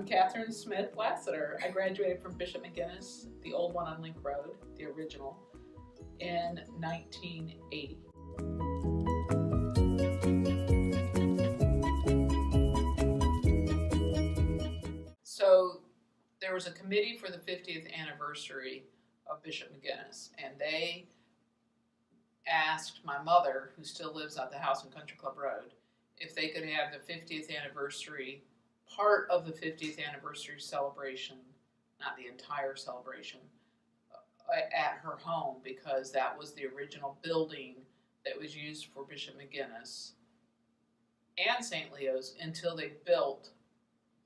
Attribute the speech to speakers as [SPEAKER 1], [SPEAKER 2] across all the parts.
[SPEAKER 1] I'm Catherine Smith Lassiter. I graduated from Bishop McGuinness, the old one on Link Road, the original, in 1980. So there was a committee for the 50th anniversary of Bishop McGuinness, and they asked my mother, who still lives at the house on Country Club Road, if they could have the 50th anniversary, part of the 50th anniversary celebration, not the entire celebration, at her home, because that was the original building that was used for Bishop McGuinness and St. Leo's until they built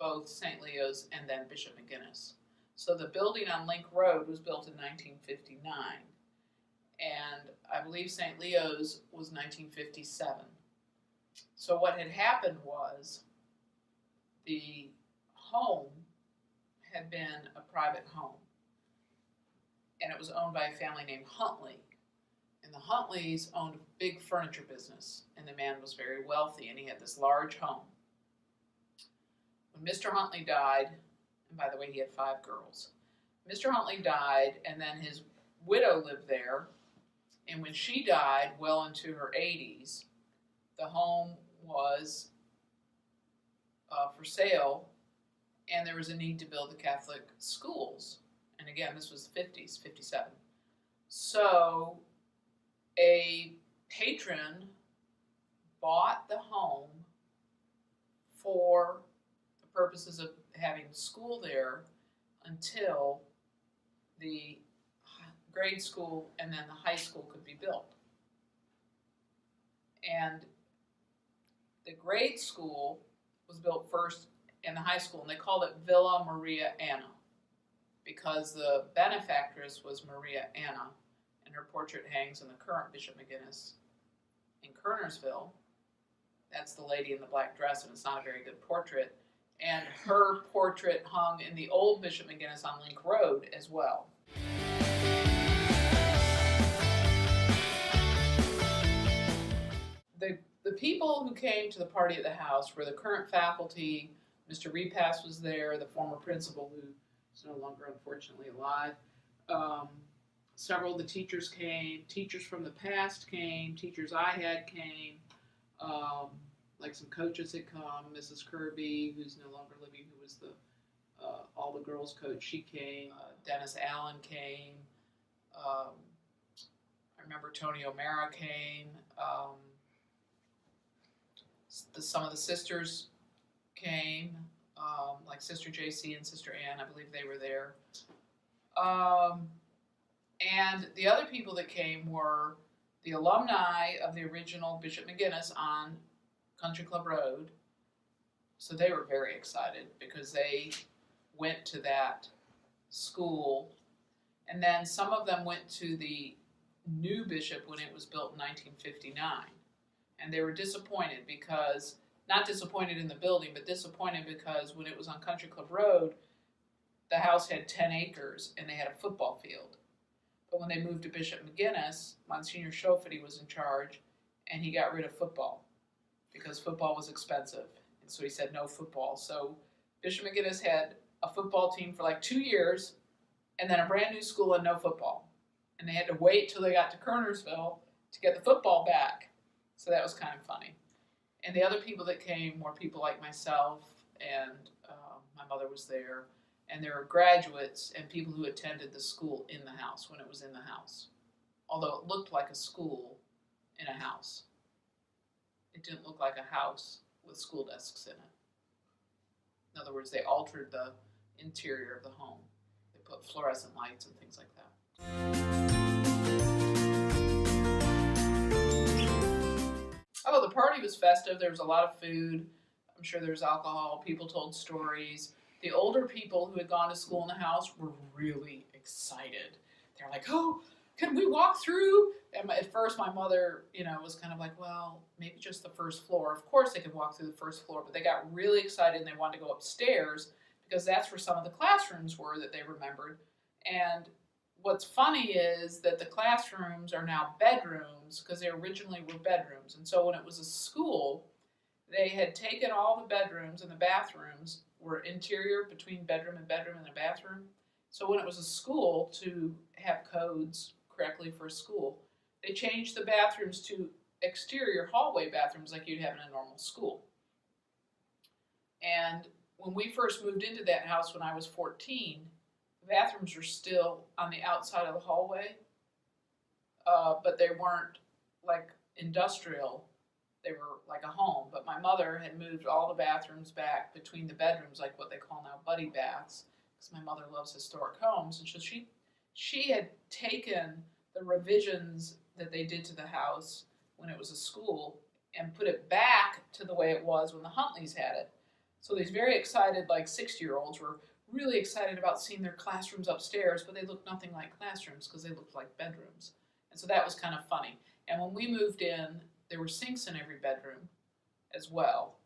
[SPEAKER 1] both St. Leo's and then Bishop McGuinness. So the building on Link Road was built in 1959, and I believe St. Leo's was 1957. So what had happened was the home had been a private home, and it was owned by a family named Huntley. And the Huntleys owned a big furniture business, and the man was very wealthy, and he had this large home. When Mr. Huntley died, and by the way, he had 5 girls. Mr. Huntley died, and then his widow lived there, and when she died, well into her 80s, the home was for sale, and there was a need to build the Catholic schools. And again, this was the 50s, 57. So a patron bought the home for the purposes of having school there until the grade school and then the high school could be built. And the grade school was built first in the high school, and they called it Villa Maria Anna because the benefactress was Maria Anna, and her portrait hangs in the current Bishop McGuinness in Kernersville. That's the lady in the black dress, and it's not a very good portrait. And her portrait hung in the old Bishop McGuinness on Link Road as well. The people who came to the party at the house were the current faculty. Mr. Repass was there, the former principal, who is no longer unfortunately alive. Several of the teachers came. Teachers from the past came. Teachers I had came. Like some coaches had come. Mrs. Kirby, who's no longer living, who was the all the girls coach, she came. Dennis Allen came. I remember Tony O'Mara came. Some of the sisters came, like Sister JC and Sister Ann, I believe they were there. And the other people that came were the alumni of the original Bishop McGuinness on Country Club Road. So they were very excited because they went to that school. And then some of them went to the new bishop when it was built in 1959. And they were disappointed because, not disappointed in the building, but disappointed because when it was on Country Club Road, the house had 10 acres and they had a football field. But when they moved to Bishop McGuinness, Monsignor Schofety was in charge, and he got rid of football because football was expensive. And so he said no football. So Bishop McGuinness had a football team for like 2 years, and then a brand new school and no football. And they had to wait till they got to Kernersville to get the football back. So that was kind of funny. And the other people that came were people like myself, and my mother was there. And there were graduates and people who attended the school in the house when it was in the house. Although it looked like a school in a house. It didn't look like a house with school desks in it. In other words, they altered the interior of the home. They put fluorescent lights and things like that. Oh, the party was festive. There was a lot of food. I'm sure there was alcohol. People told stories. The older people who had gone to school in the house were really excited. They're like, oh, can we walk through? And at first my mother, was kind of like, well, maybe just the first floor. Of course they could walk through the first floor, but they got really excited and they wanted to go upstairs because that's where some of the classrooms were that they remembered. And what's funny is that the classrooms are now bedrooms because they originally were bedrooms. And so when it was a school, They had taken all the bedrooms, and the bathrooms were interior between bedroom and bedroom and a bathroom. So when it was a school, to have codes correctly for a school, they changed the bathrooms to exterior hallway bathrooms like you'd have in a normal school. And when we first moved into that house when I was 14, the bathrooms were still on the outside of the hallway, but they weren't like industrial. They were like a home. But my mother had moved all the bathrooms back between the bedrooms, like what they call now buddy baths, because my mother loves historic homes. And so she had taken the revisions that they did to the house when it was a school and put it back to the way it was when the Huntleys had it. So these very excited, like 60-year-olds, were really excited about seeing their classrooms upstairs, but they looked nothing like classrooms because they looked like bedrooms. And so that was kind of funny. And when we moved in, there were sinks in every bedroom as well.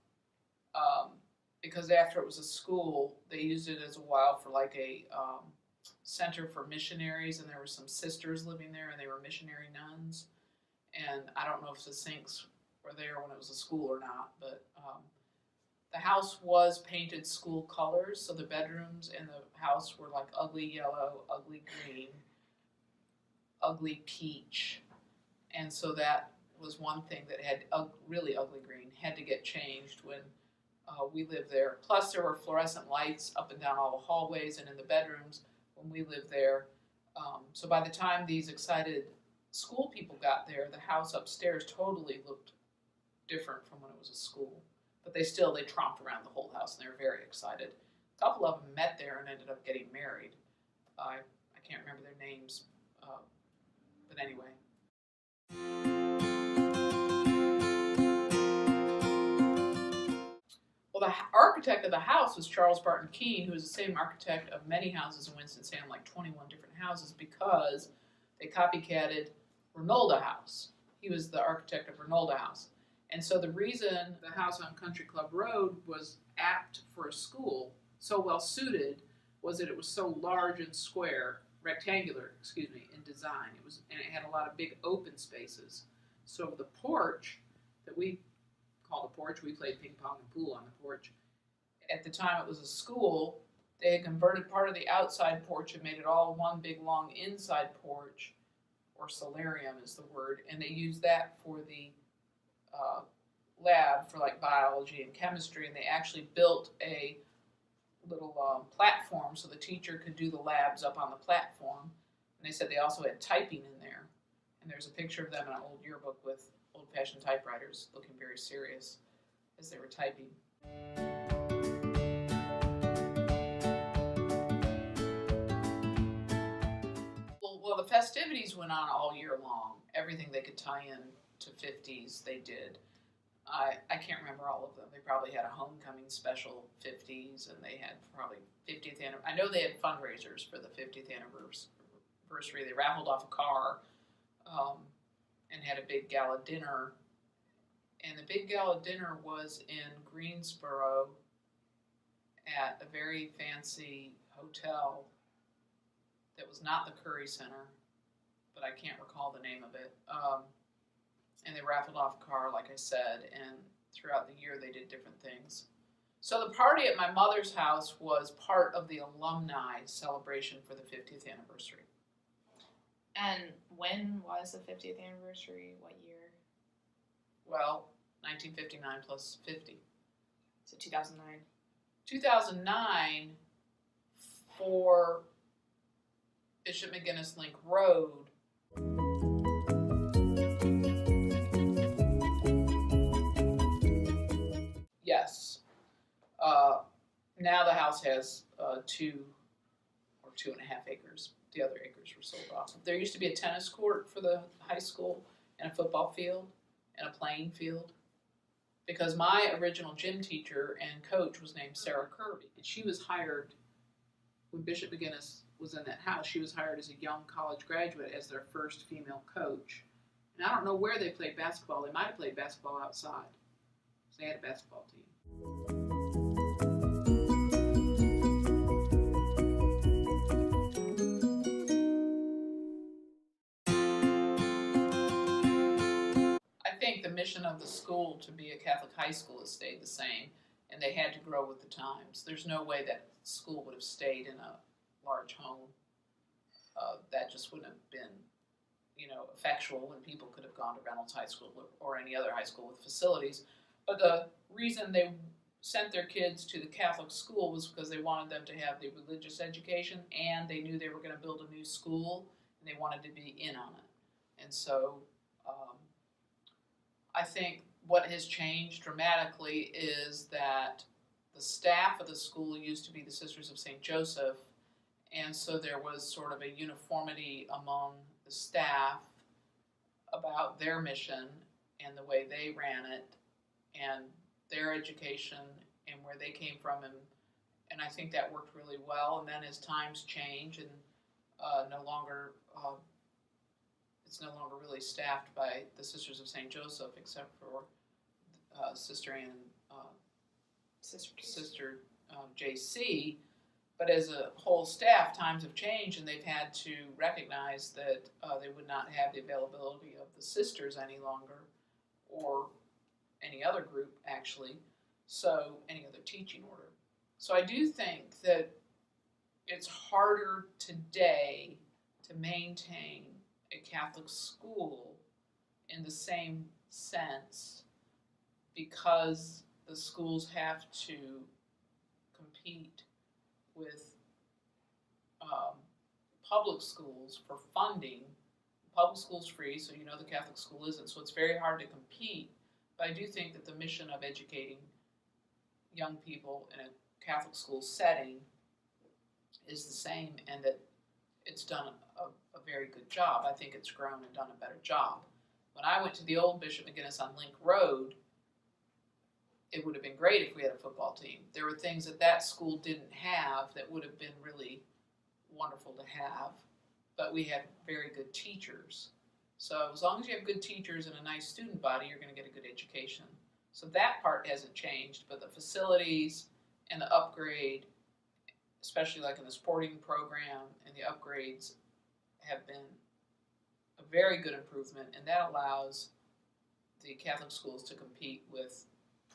[SPEAKER 1] Because after it was a school, they used it as a while for like a center for missionaries, and there were some sisters living there, and they were missionary nuns. And I don't know if the sinks were there when it was a school or not, but the house was painted school colors, so the bedrooms in the house were like ugly yellow, ugly green, ugly peach. And so that was one thing that had really ugly green, had to get changed when we lived there. Plus there were fluorescent lights up and down all the hallways and in the bedrooms when we lived there. So by the time these excited school people got there, the house upstairs totally looked different from when it was a school. But they tromped around the whole house and they were very excited. A couple of them met there and ended up getting married. I can't remember their names, but anyway. Well, the architect of the house was Charles Barton Keene, who was the same architect of many houses in Winston-Salem, like 21 different houses, because they copycatted Ronalda House. He was the architect of Ronalda House. And so the reason the house on Country Club Road was apt for a school, so well suited, was that it was so large and rectangular, in design. And it had a lot of big open spaces. So the porch that we call the porch, we played ping pong and pool on the porch. At the time it was a school, they had converted part of the outside porch and made it all one big long inside porch, or solarium is the word, and they used that for the lab for like biology and chemistry, and they actually built a little platform so the teacher could do the labs up on the platform. And they said they also had typing in there, and there's a picture of them in an old yearbook with old-fashioned typewriters looking very serious as they were typing. Well, the festivities went on all year long. Everything they could tie in to 50s, they did. I can't remember all of them. They probably had a homecoming special 50s, and they had probably 50th anniversary. I know they had fundraisers for the 50th anniversary. They raffled off a car and had a big gala dinner. And the big gala dinner was in Greensboro at a very fancy hotel that was not the Curry Center, but I can't recall the name of it. And they raffled off a car, like I said, and throughout the year they did different things. So the party at my mother's house was part of the alumni celebration for the 50th anniversary.
[SPEAKER 2] And when was the 50th anniversary? What year?
[SPEAKER 1] Well, 1959 plus 50.
[SPEAKER 2] So 2009.
[SPEAKER 1] 2009 for Bishop McGuinness Link Road. Yes. Now the house has 2 or 2.5 acres. The other acres were sold off. There used to be a tennis court for the high school and a football field and a playing field, because my original gym teacher and coach was named Sarah Kirby. And she was hired, when Bishop McGuinness was in that house, she was hired as a young college graduate as their first female coach. And I don't know where they played basketball. They might have played basketball outside. So they had a basketball team. I think the mission of the school to be a Catholic high school has stayed the same, and they had to grow with the times. There's no way that school would have stayed in a large home. That just wouldn't have been, effectual, and people could have gone to Reynolds High School or any other high school with facilities. But the reason they sent their kids to the Catholic school was because they wanted them to have the religious education, and they knew they were going to build a new school, and they wanted to be in on it. And so I think what has changed dramatically is that the staff of the school used to be the Sisters of St. Joseph, and so there was sort of a uniformity among the staff about their mission and the way they ran it and their education and where they came from, and I think that worked really well. And then as times change and it's no longer really staffed by the Sisters of St. Joseph, except for Sister Ann and Sister J.C., but as a whole staff, times have changed, and they've had to recognize that they would not have the availability of the sisters any longer, or any other group, actually, so any other teaching order. So I do think that it's harder today to maintain a Catholic school in the same sense, because the schools have to compete with public schools for funding. Public school's free, so the Catholic school isn't, so it's very hard to compete. But I do think that the mission of educating young people in a Catholic school setting is the same, and that it's done a very good job. I think it's grown and done a better job. When I went to the old Bishop McGuinness on Link Road, it would have been great if we had a football team. There were things that school didn't have that would have been really wonderful to have, but we had very good teachers. So as long as you have good teachers and a nice student body, you're going to get a good education. So that part hasn't changed, but the facilities and the upgrade, especially like in the sporting program, and the upgrades have been a very good improvement, and that allows the Catholic schools to compete with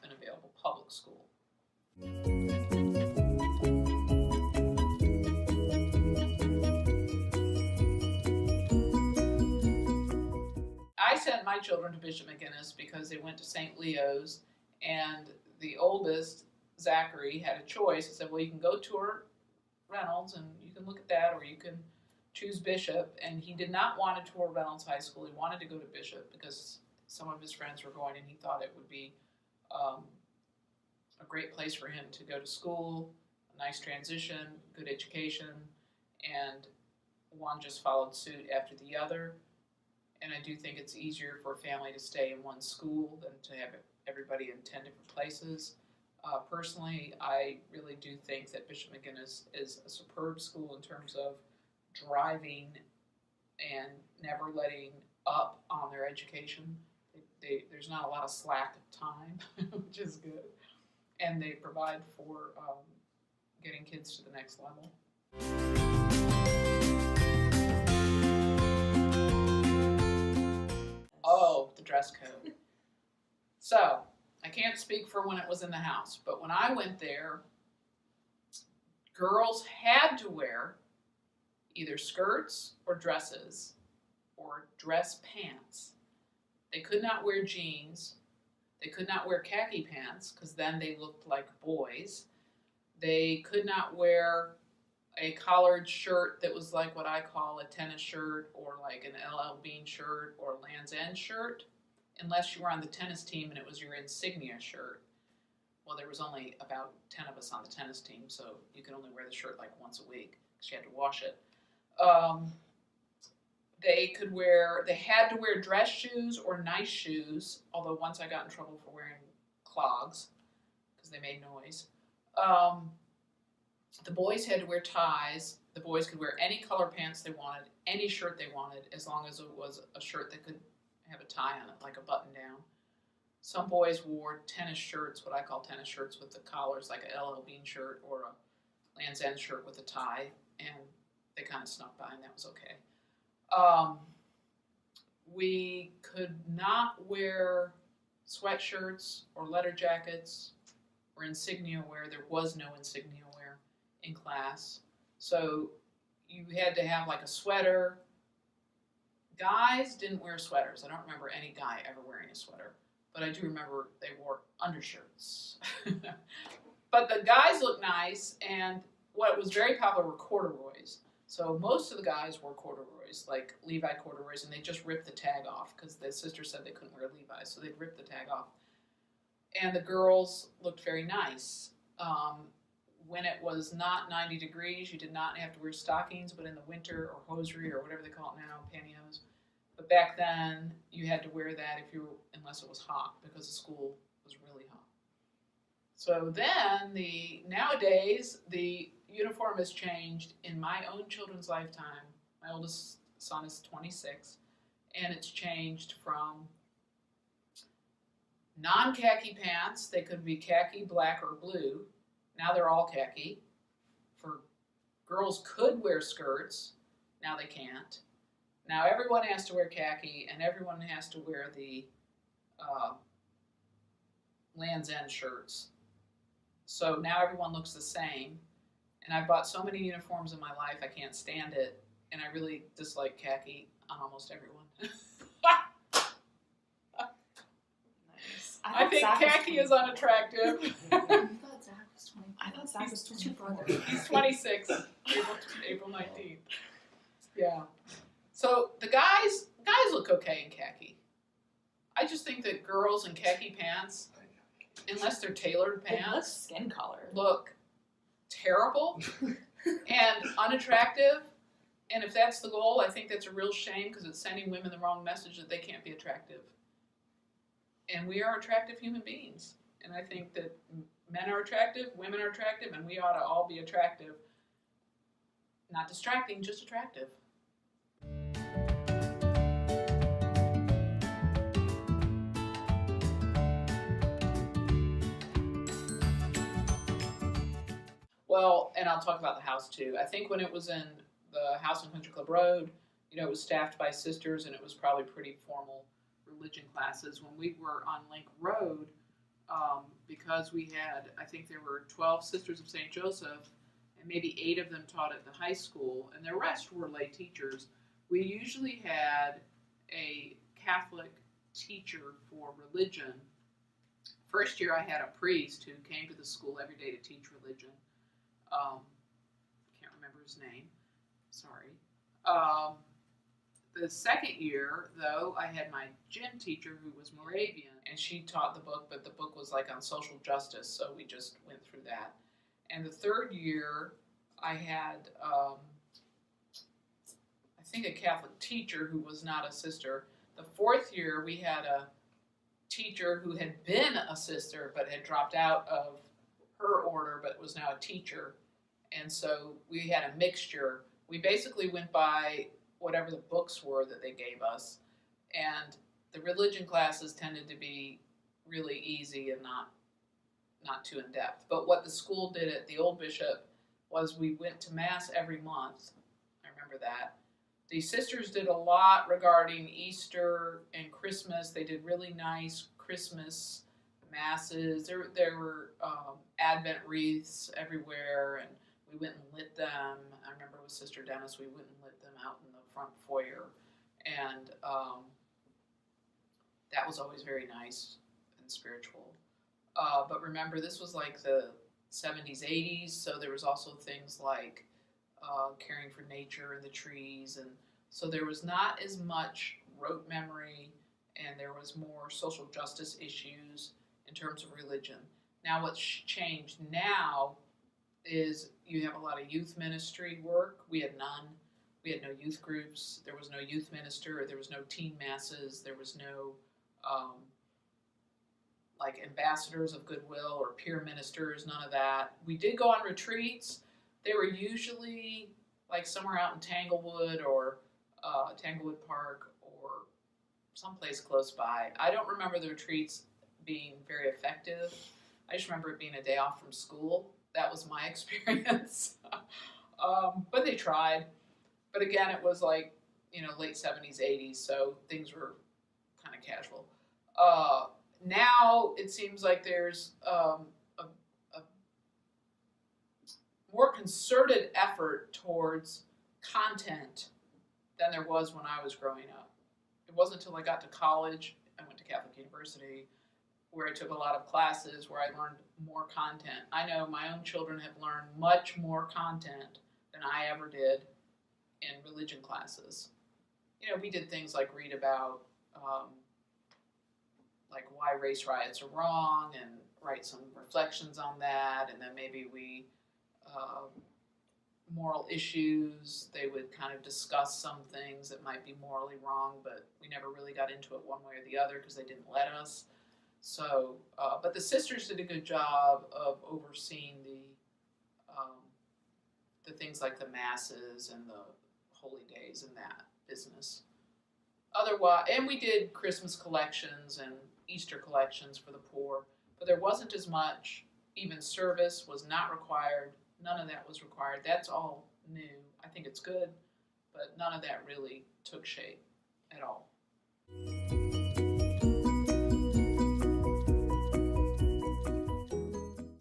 [SPEAKER 1] an available public school. I sent my children to Bishop McGuinness because they went to St. Leo's, and the oldest, Zachary, had a choice. He said, well, you can go tour Reynolds and you can look at that, or you can choose Bishop. And he did not want to tour Reynolds High School. He wanted to go to Bishop because some of his friends were going, and he thought it would be a great place for him to go to school, a nice transition, good education, and one just followed suit after the other. And I do think it's easier for a family to stay in one school than to have everybody in 10 different places. Personally, I really do think that Bishop McGuinness is a superb school in terms of driving and never letting up on their education. There's not a lot of slack time, which is good. And they provide for getting kids to the next level. Oh, the dress code. So, I can't speak for when it was in the house, but when I went there, girls had to wear either skirts or dresses or dress pants. They could not wear jeans. They could not wear khaki pants because then they looked like boys. They could not wear a collared shirt that was like what I call a tennis shirt, or like an LL Bean shirt or a Land's End shirt, unless you were on the tennis team and it was your insignia shirt. Well, there was only about 10 of us on the tennis team, so you could only wear the shirt like once a week because you had to wash it. They had to wear dress shoes or nice shoes, although once I got in trouble for wearing clogs because they made noise. The boys had to wear ties. The boys could wear any color pants they wanted, any shirt they wanted, as long as it was a shirt that could have a tie on it, like a button down. Some boys wore tennis shirts, what I call tennis shirts with the collars, like a LL Bean shirt or a Land's End shirt with a tie, and they kind of snuck by, and that was okay. We could not wear sweatshirts or letter jackets or insignia wear. There was no insignia wear in class. So you had to have like a sweater. Guys didn't wear sweaters. I don't remember any guy ever wearing a sweater, but I do remember they wore undershirts. But the guys looked nice, and what was very popular were corduroys. So most of the guys wore corduroys, like Levi corduroys, and they just ripped the tag off because the sister said they couldn't wear Levi's, so they'd rip the tag off. And the girls looked very nice. When it was not 90 degrees, you did not have to wear stockings, but in the winter, or hosiery, or whatever they call it now, pantyhose. But back then, you had to wear that unless it was hot, because the school was really hot. So then, nowadays, the uniform has changed in my own children's lifetime. My oldest son is 26, and it's changed from non-khaki pants. They could be khaki, black, or blue. Now they're all khaki. Girls could wear skirts. Now they can't. Now everyone has to wear khaki, and everyone has to wear the Land's End shirts. So now everyone looks the same. And I've bought so many uniforms in my life, I can't stand it. And I really dislike khaki on almost everyone.
[SPEAKER 2] Nice.
[SPEAKER 1] I think khaki is unattractive.
[SPEAKER 2] I thought Zach was 24.
[SPEAKER 1] He's 26, April 19th. Yeah. So the guys look okay in khaki. I just think that girls in khaki pants, unless they're tailored
[SPEAKER 2] It looks
[SPEAKER 1] pants,
[SPEAKER 2] skin color.
[SPEAKER 1] look terrible and unattractive. And if that's the goal, I think that's a real shame, because it's sending women the wrong message that they can't be attractive. And we are attractive human beings. And I think that men are attractive, women are attractive, and we ought to all be attractive. Not distracting, just attractive. Well, and I'll talk about the house too. I think when it was in the house on Country Club Road, it was staffed by sisters, and it was probably pretty formal religion classes. When we were on Link Road, because we had, I think there were 12 Sisters of St. Joseph, and maybe 8 of them taught at the high school, and the rest were lay teachers. We usually had a Catholic teacher for religion. First year I had a priest who came to the school every day to teach religion. Can't remember his name. Sorry. The second year, though, I had my gym teacher who was Moravian, and she taught the book, but the book was like on social justice, so we just went through that. And the third year, I had, I think, a Catholic teacher who was not a sister. The fourth year, we had a teacher who had been a sister, but had dropped out of her order, but was now a teacher. And so we had a mixture. We basically went by whatever the books were that they gave us. And the religion classes tended to be really easy and not too in-depth. But what the school did at the old Bishop was we went to Mass every month. I remember that. The sisters did a lot regarding Easter and Christmas. They did really nice Christmas masses. There were Advent wreaths everywhere, and we went and lit them. I remember with Sister Dennis, we went and lit them out in the front foyer. And that was always very nice and spiritual. But remember, this was like the 70s, 80s, so there was also things like caring for nature and the trees. And so there was not as much rote memory, and there was more social justice issues in terms of religion. Now what's changed now is you have a lot of youth ministry work. We had none. We had no youth groups. There was no youth minister. There was no teen masses. There was no like ambassadors of goodwill or peer ministers, none of that. We did go on retreats. They were usually like somewhere out in Tanglewood or Tanglewood Park or someplace close by. I don't remember the retreats being very effective. I just remember it being a day off from school. That was my experience. But they tried. But again, it was like, late 70s, 80s, so things were kind of casual. now it seems like there's a more concerted effort towards content than there was when I was growing up. It wasn't until I got to college, I went to Catholic University, where I took a lot of classes, where I learned more content. I know my own children have learned much more content than I ever did in religion classes. We did things like read about like why race riots are wrong and write some reflections on that, and then maybe we moral issues. They would kind of discuss some things that might be morally wrong, but we never really got into it one way or the other because they didn't let us. So, but the sisters did a good job of overseeing the things like the masses and the holy days and that business. Otherwise, and we did Christmas collections and Easter collections for the poor, but there wasn't as much. Even service was not required. None of that was required. That's all new. I think it's good, but none of that really took shape at all.